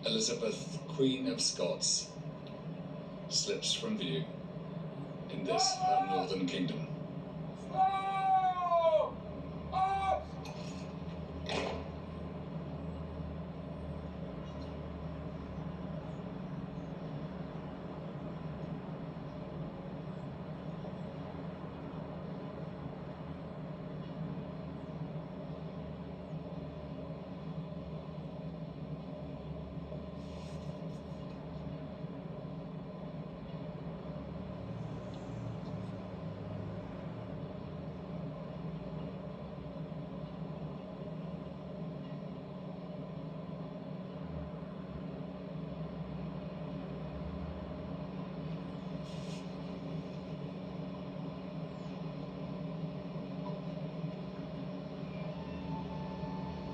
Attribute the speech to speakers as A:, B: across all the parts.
A: Elizabeth, Queen of Scots, slips from view in this her northern kingdom.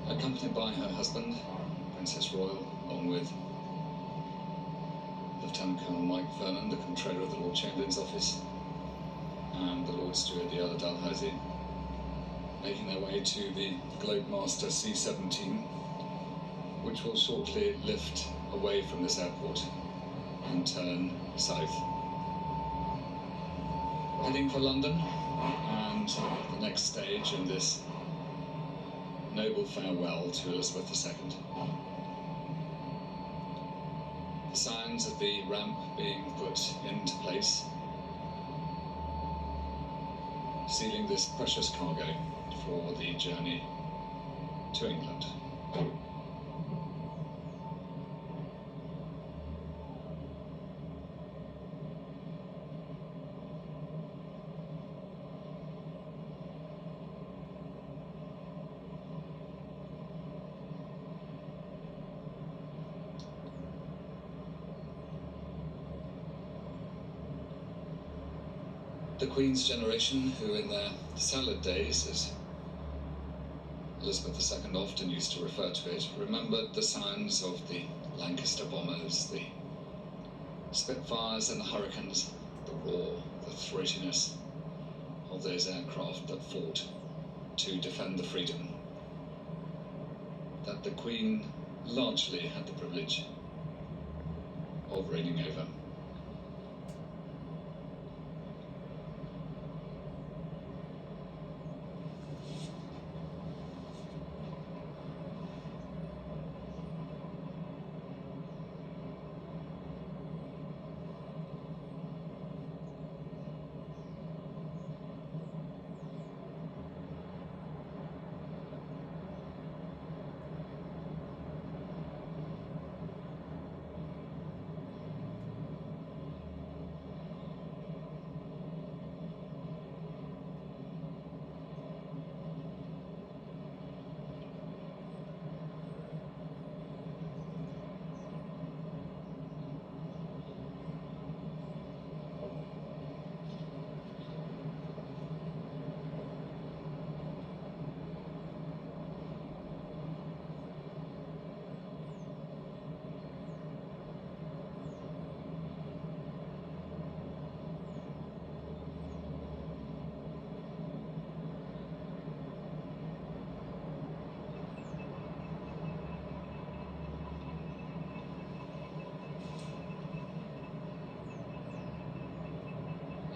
A: Accompanied by her husband, Princess Royal, along with Lieutenant Colonel Mike Vernon, the Comptroller of the Lord Chamberlain's office, and the Lord Steward, the Earl of Dalhousie, making their way to the Globemaster C-17, which will shortly lift away from this airport and turn south, heading for London and the next stage in this noble farewell to Elizabeth II. The sounds of the ramp being put into place, sealing this precious cargo for the journey to England. The Queen's generation, who in their salad days, as Elizabeth II often used to refer to it, remembered the sounds of the Lancaster bombers, the Spitfires and the Hurricanes, the roar, the throatiness of those aircraft that fought to defend the freedom that the Queen largely had the privilege of reigning over.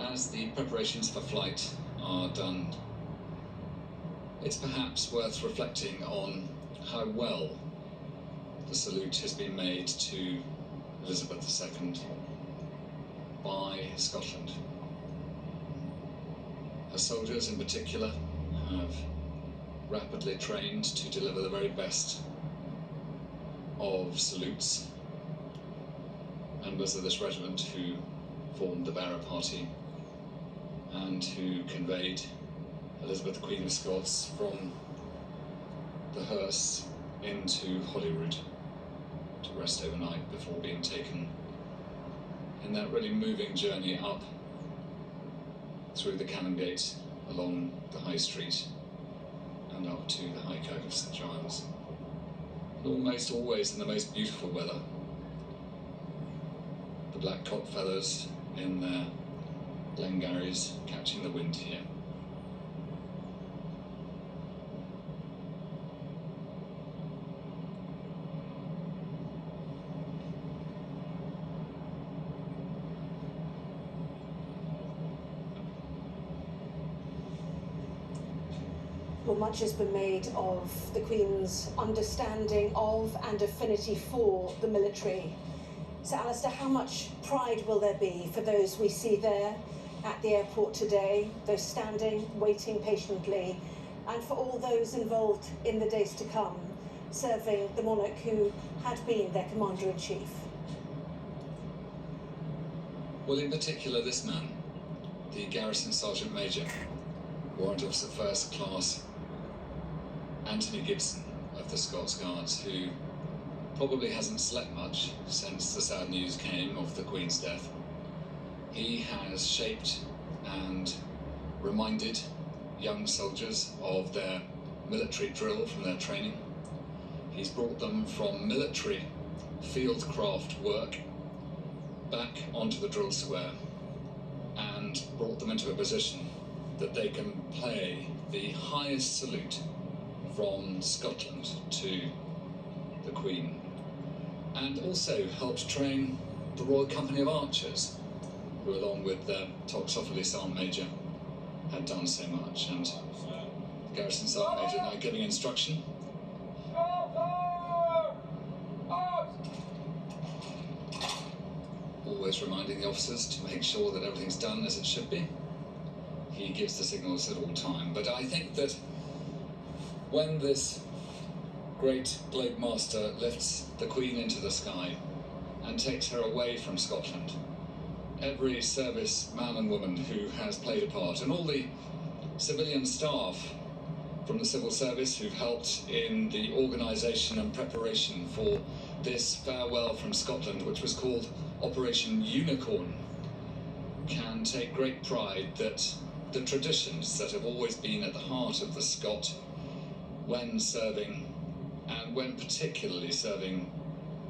A: As the preparations for flight are done, it's perhaps worth reflecting on how well the salute has been made to Elizabeth II by Scotland. Her soldiers in particular have rapidly trained to deliver the very best of salutes. Members of this regiment who formed the bearer party and who conveyed Elizabeth, Queen of Scots, from the hearse into Holyrood to rest overnight before being taken in that really moving journey up through the Canongate, along the High Street, and up to the High Kirk of St Giles. Almost always in the most beautiful weather. The black cock feathers in their Glengarrys catching the wind here.
B: Well, much has been made of the Queen's understanding of and affinity for the military. So, Alistair, how much pride will there be for those we see there at the airport today, those standing, waiting patiently, and for all those involved in the days to come, serving the monarch who had been their commander-in-chief?
A: Well, in particular, this man, the Garrison Sergeant Major, Warrant Officer First Class Anthony Gibson of the Scots Guards, who probably hasn't slept much since the sad news came of the Queen's death. He has shaped and reminded young soldiers of their military drill from their training. He's brought them from military fieldcraft work back onto the drill square and brought them into a position that they can pay the highest salute from Scotland to the Queen, and also helped train the Royal Company of Archers, who, along with their Toxophilus Sergeant Major, had done so much. And Garrison Sergeant Major now giving instruction. Always reminding the officers to make sure that everything's done as it should be. He gives the signals at all time. But I think that when this great Globe Master lifts the Queen into the sky and takes her away from Scotland, every service man and woman who has played a part, and all the civilian staff from the civil service who've helped in the organisation and preparation for this farewell from Scotland, which was called Operation Unicorn, can take great pride that the traditions that have always been at the heart of the Scot when serving, and when particularly serving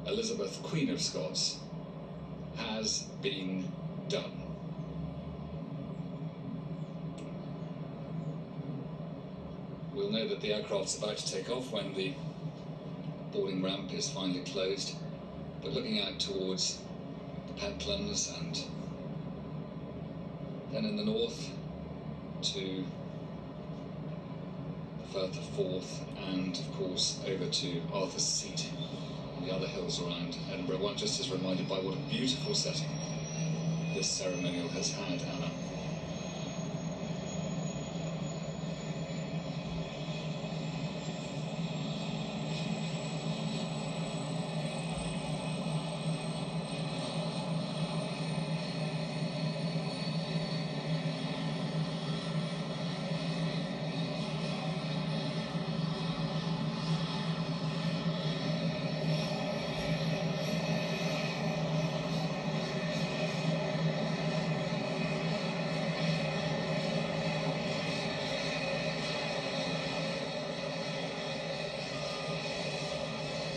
A: Elizabeth, Queen of Scots, has been done. We'll know that the aircraft's about to take off when the boarding ramp is finally closed, but looking out towards the Pentlands and then in the north to Firth of Forth, and of course over to Arthur's Seat and the other hills around Edinburgh. One just is reminded by what a beautiful setting this ceremonial has had, Anna.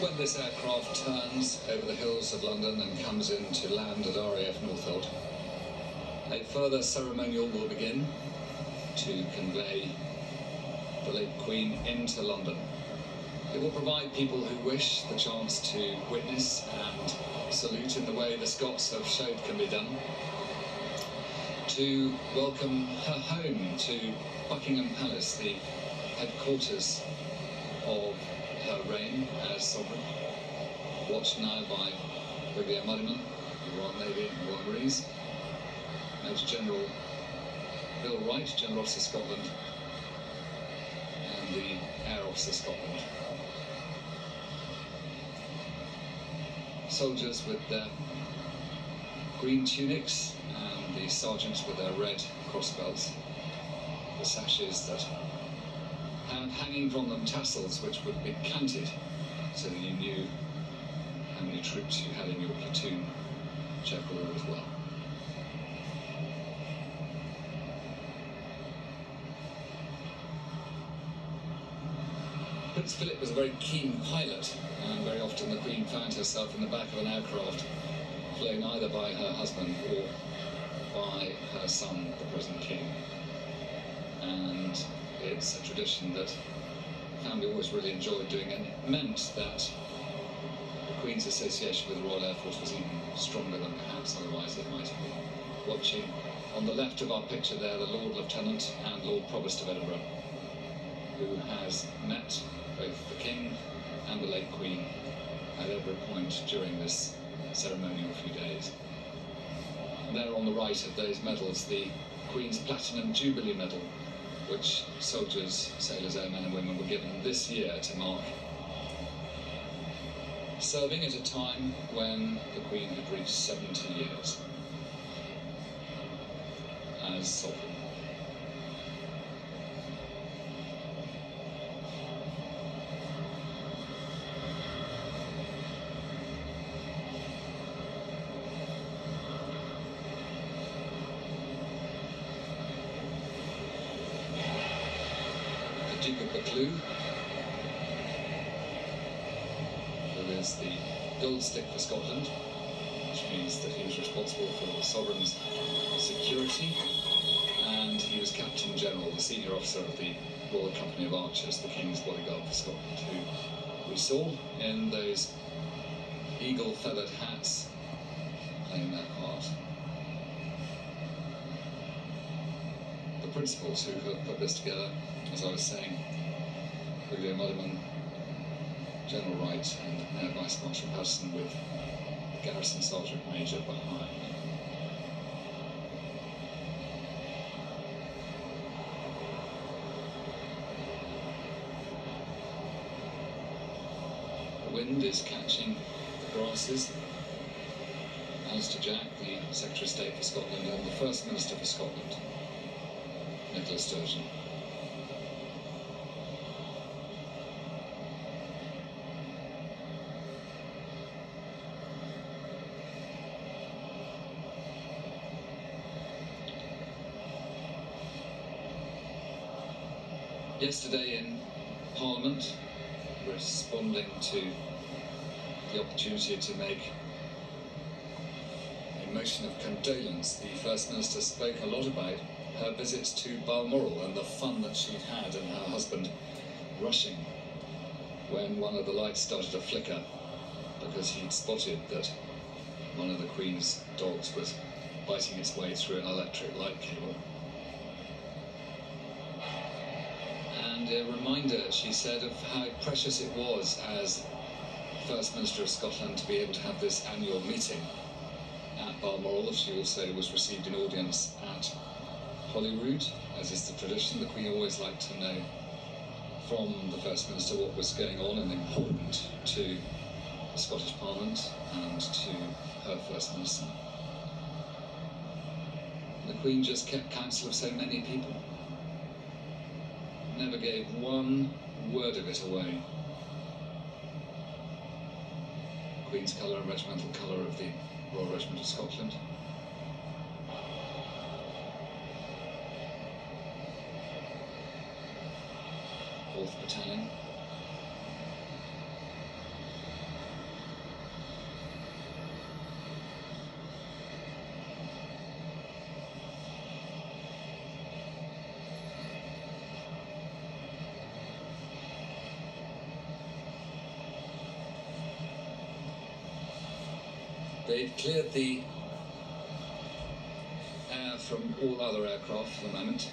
A: When this aircraft turns over the hills of London and comes in to land at RAF Northolt, a further ceremonial will begin to convey the late Queen into London. It will provide people who wish the chance to witness and salute in the way the Scots have showed can be done, to welcome her home to Buckingham Palace, the headquarters of her reign as sovereign, watched now by Brigadier Muddyman, the Royal Navy and Royal Marines, Major General Bill Wright, General Officer Scotland, and the Air Officer Scotland. Soldiers with their green tunics and the sergeants with their red crossbelts, the sashes that have hanging from them tassels which would be canted so that you knew how many troops you had in your platoon. Check all as well. Prince Philip was a very keen pilot, and very often the Queen found herself in the back of an aircraft flown either by her husband or by her son, the present King. And it's a tradition that the family always really enjoyed doing, and it meant that the Queen's association with the Royal Air Force was even stronger than perhaps otherwise it might have been. Watching on the left of our picture there, the Lord Lieutenant and Lord Provost of Edinburgh. who has met both the King and the late Queen at every point during this ceremonial few days. And there on the right of those medals, the Queen's Platinum Jubilee Medal, which soldiers, sailors, airmen and women were given this year to mark serving at a time when the Queen had reached 70 years as sovereign. The Duke of Buccleuch, who is the gold stick for Scotland, which means that he was responsible for the sovereign's security, and he was Captain General, the senior officer of the Royal Company of Archers, the King's bodyguard for Scotland, who we saw in those eagle-feathered hats playing their part. The principals who have put this together, as I was saying, Brigadier Muddiman, General Wright and Air Vice Marshal Patterson, with Garrison Sergeant Major behind. The wind is catching the grasses. Alistair Jack, the Secretary of State for Scotland, and the First Minister for Scotland, Nicola Sturgeon. Yesterday in Parliament, responding to the opportunity to make a motion of condolence, the First Minister spoke a lot about her visits to Balmoral and the fun that she'd had and her husband rushing when one of the lights started to flicker because he'd spotted that one of the Queen's dogs was biting its way through an electric light cable. And a reminder, she said, of how precious it was as First Minister of Scotland to be able to have this annual meeting at Balmoral. She also was received in audience at Holyrood, as is the tradition. The Queen always liked to know from the First Minister what was going on and important to the Scottish Parliament and to her First Minister. The Queen just kept counsel of so many people. Never gave one word of it away. Queen's colour, regimental colour of the Royal Regiment of Scotland. Fourth Battalion. They've cleared the air from all other aircraft for the moment.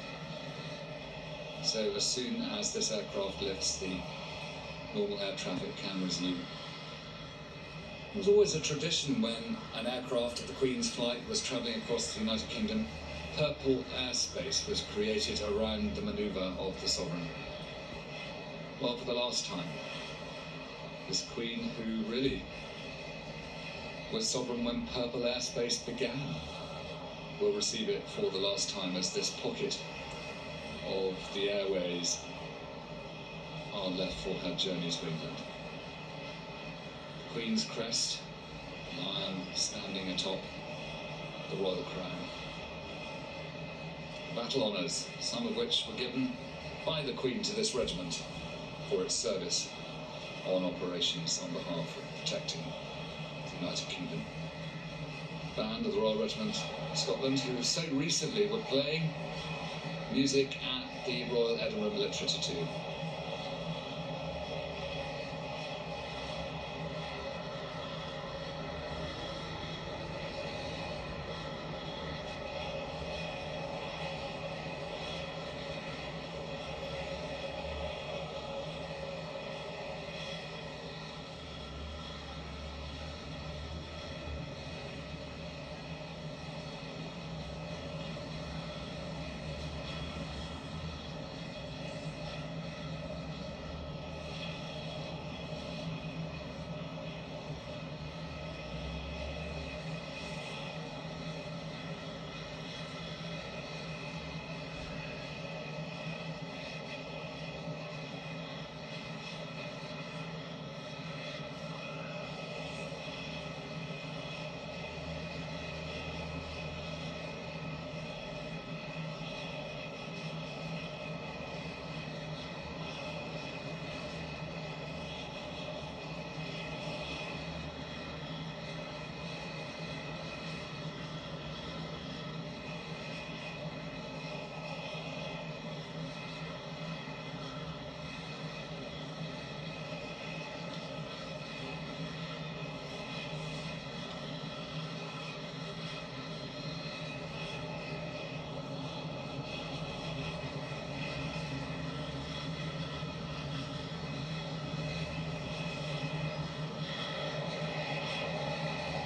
A: So as soon as this aircraft lifts, the normal air traffic can resume. It was always a tradition when an aircraft of the Queen's flight was travelling across the United Kingdom, purple airspace was created around the manoeuvre of the Sovereign. Well, for the last time, this Queen, who really was sovereign when purple airspace began, will receive it for the last time as this pocket of the airways are left for her journey to England. The Queen's crest, the lion standing atop the royal crown. Battle honours, some of which were given by the Queen to this regiment for its service on operations on behalf of protecting the United Kingdom. Band of the Royal Regiment of Scotland, who so recently were playing music at the Royal Edinburgh Military Tattoo.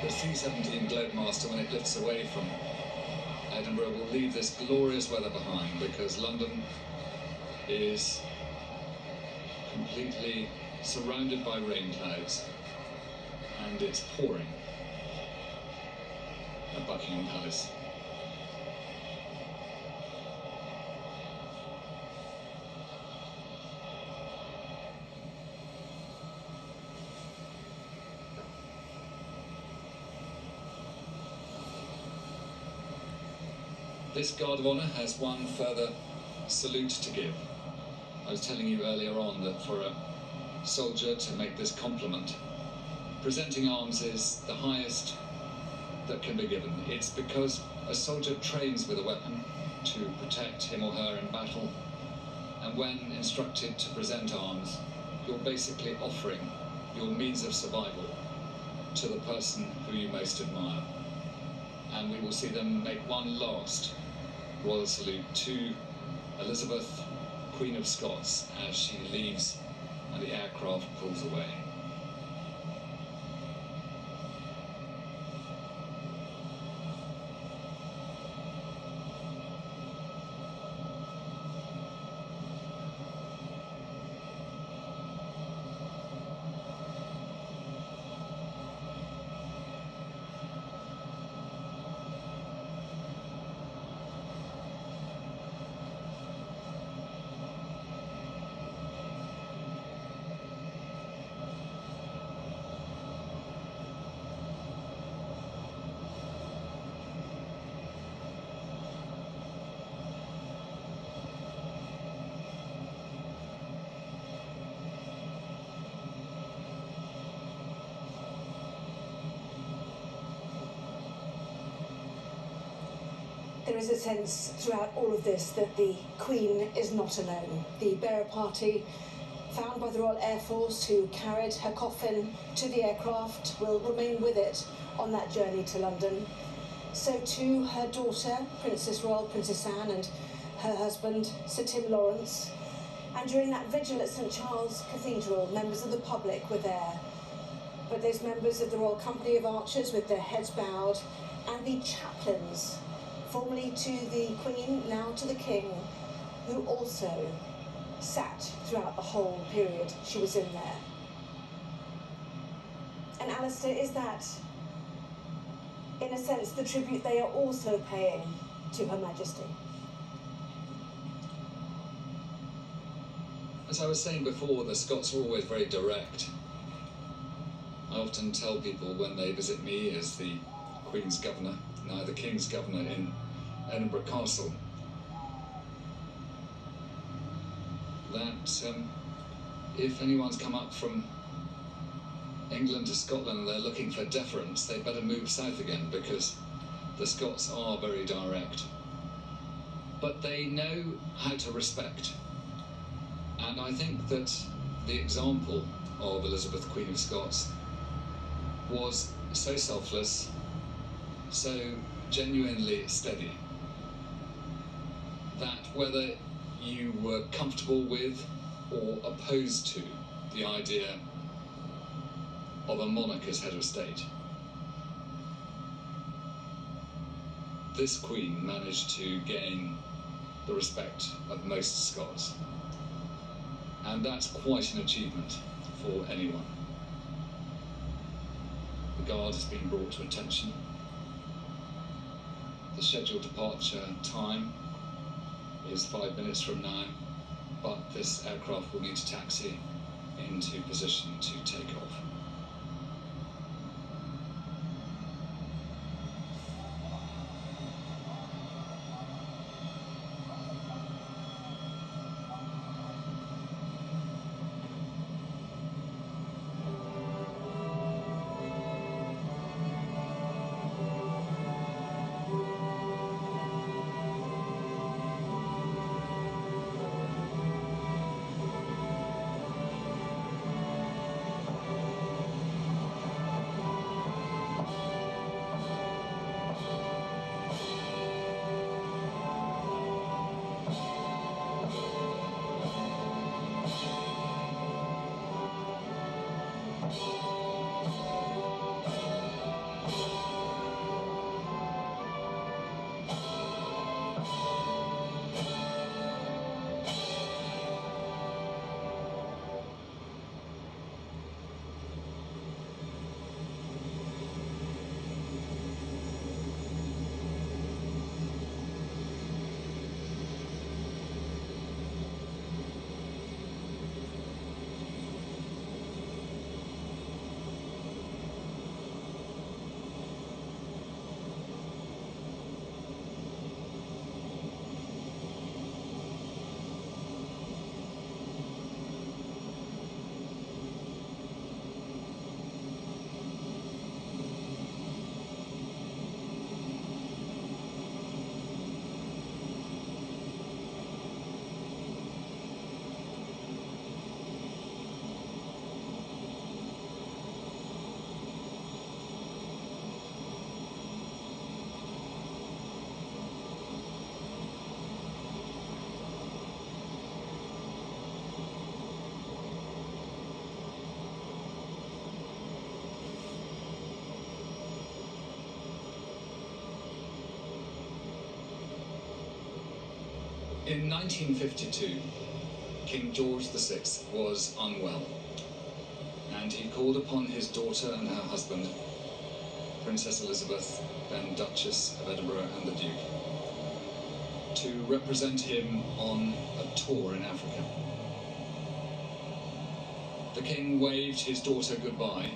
A: the C-17 Globemaster, when it lifts away from Edinburgh, will leave this glorious weather behind, because London is completely surrounded by rain clouds and it's pouring at Buckingham Palace. This Guard of Honour has one further salute to give. I was telling you earlier on that for a soldier to make this compliment, presenting arms is the highest that can be given. It's because a soldier trains with a weapon to protect him or her in battle, and when instructed to present arms, you're basically offering your means of survival to the person who you most admire. And we will see them make one last royal salute to Elizabeth, Queen of Scots, as she leaves and the aircraft pulls away.
B: There is a sense throughout all of this that the Queen is not alone. The bearer party, found by the Royal Air Force, who carried her coffin to the aircraft, will remain with it on that journey to London. So too her daughter, Princess Royal, Princess Anne, and her husband, Sir Tim Lawrence. And during that vigil at St Charles Cathedral, members of the public were there. But those members of the Royal Company of Archers with their heads bowed, and the chaplains, formerly to the Queen, now to the King, who also sat throughout the whole period she was in there. And Alistair, is that, in a sense, the tribute they are also paying to Her Majesty?
A: As I was saying before, the Scots are always very direct. I often tell people when they visit me as the Queen's Governor, now the King's Governor in Edinburgh Castle, that if anyone's come up from England to Scotland and they're looking for deference, they'd better move south again, because the Scots are very direct. But they know how to respect. And I think that the example of Elizabeth, Queen of Scots, was so selfless, so genuinely steady, that whether you were comfortable with or opposed to the idea of a monarch as head of state, this Queen managed to gain the respect of most Scots. And that's quite an achievement for anyone. The Guard has been brought to attention. The scheduled departure time is 5 minutes from now, but this aircraft will need to taxi into position to take off. In 1952, King George VI was unwell, and he called upon his daughter and her husband, Princess Elizabeth, then Duchess of Edinburgh, and the Duke, to represent him on a tour in Africa. The King waved his daughter goodbye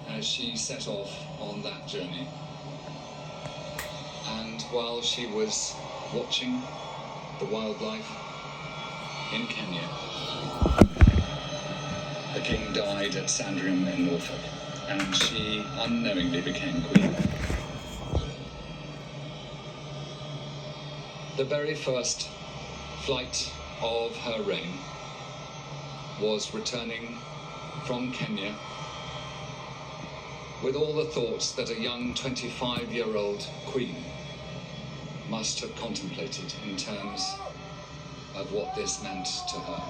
A: as she set off on that journey. And while she was watching the wildlife in Kenya, the King died at Sandringham in Norfolk, and she unknowingly became Queen. The very first flight of her reign was returning from Kenya with all the thoughts that a young 25-year-old queen must have contemplated in terms of what this meant to her.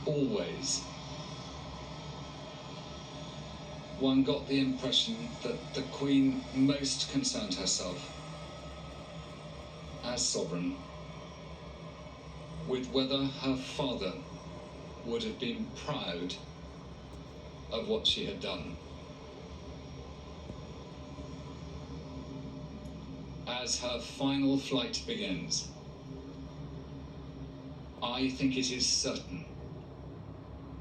A: Always, one got the impression that the Queen most concerned herself, as sovereign, with whether her father would have been proud of what she had done. As her final flight begins, I think it is certain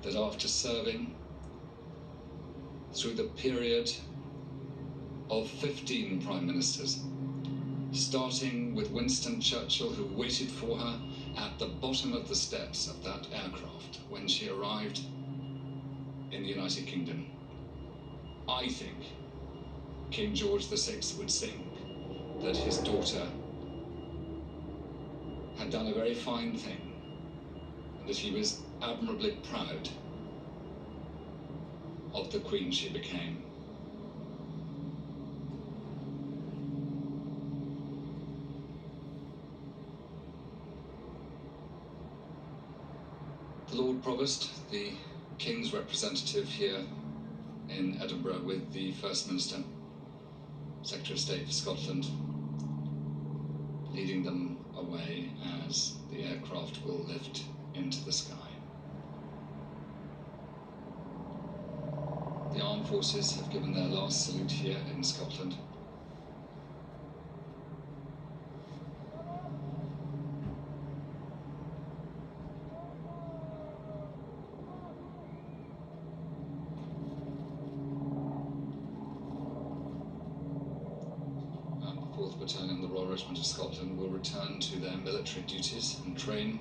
A: that after serving through the period of 15 prime ministers, starting with Winston Churchill, who waited for her at the bottom of the steps of that aircraft when she arrived in the United Kingdom, I think King George VI would sing that his daughter had done a very fine thing, and that he was admirably proud of the Queen she became. The Lord Provost, the King's representative here in Edinburgh, with the First Minister, Secretary of State for Scotland, leading them away as the aircraft will lift into the sky. The armed forces have given their last salute here in Scotland. And the 4th Battalion, the Royal Regiment of Scotland, will return to their military duties and train.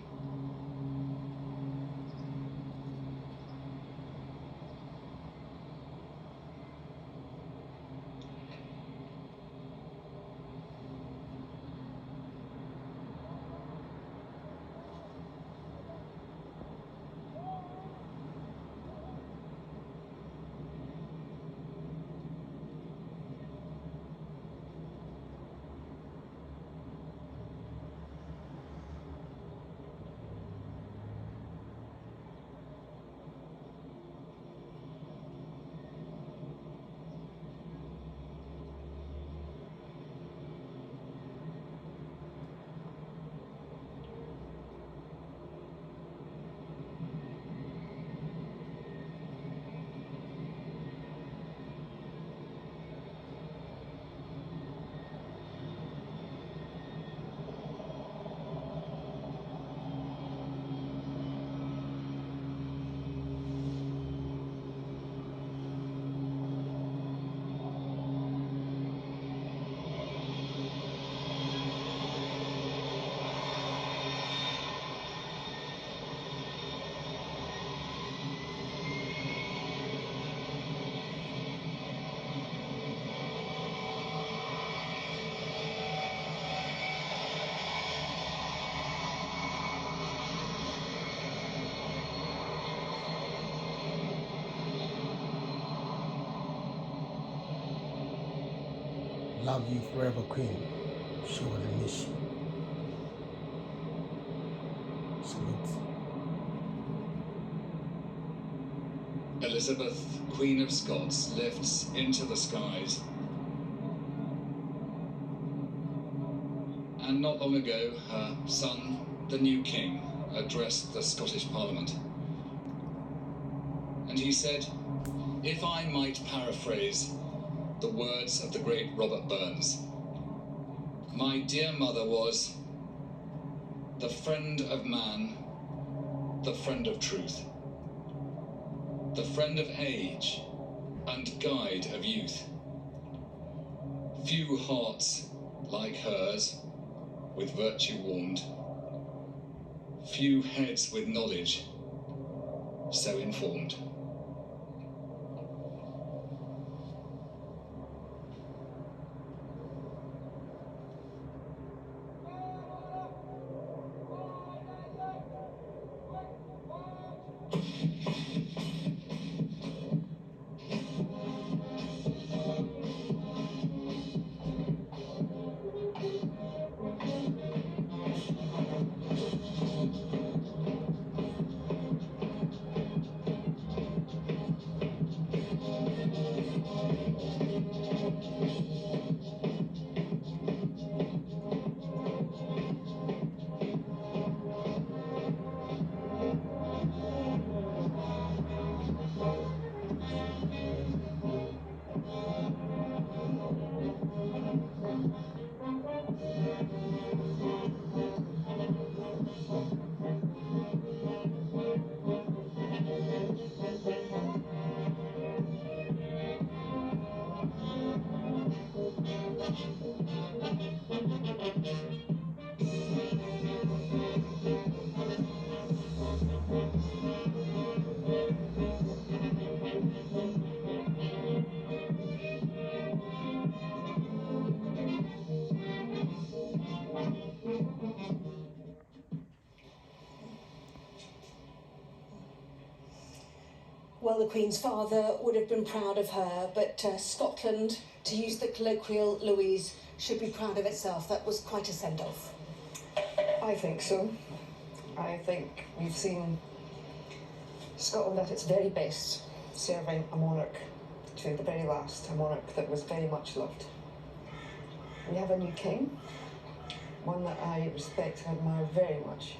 C: Love you forever, Queen. Surely miss you. Salute.
A: Elizabeth, Queen of Scots, lifts into the skies And not long ago, her son, the new king, addressed the Scottish Parliament. And he said, if I might paraphrase the words of the great Robert Burns, my dear mother was the friend of man, the friend of truth, the friend of age and guide of youth. Few hearts like hers with virtue warmed, few heads with knowledge so informed.
B: Well, the Queen's father would have been proud of her, but Scotland, to use the colloquial Louise, should be proud of itself. That was quite a send-off.
D: I think so. I think we've seen Scotland at its very best, serving a monarch to the very last, a monarch that was very much loved. We have a new king, one that I respect and admire very much.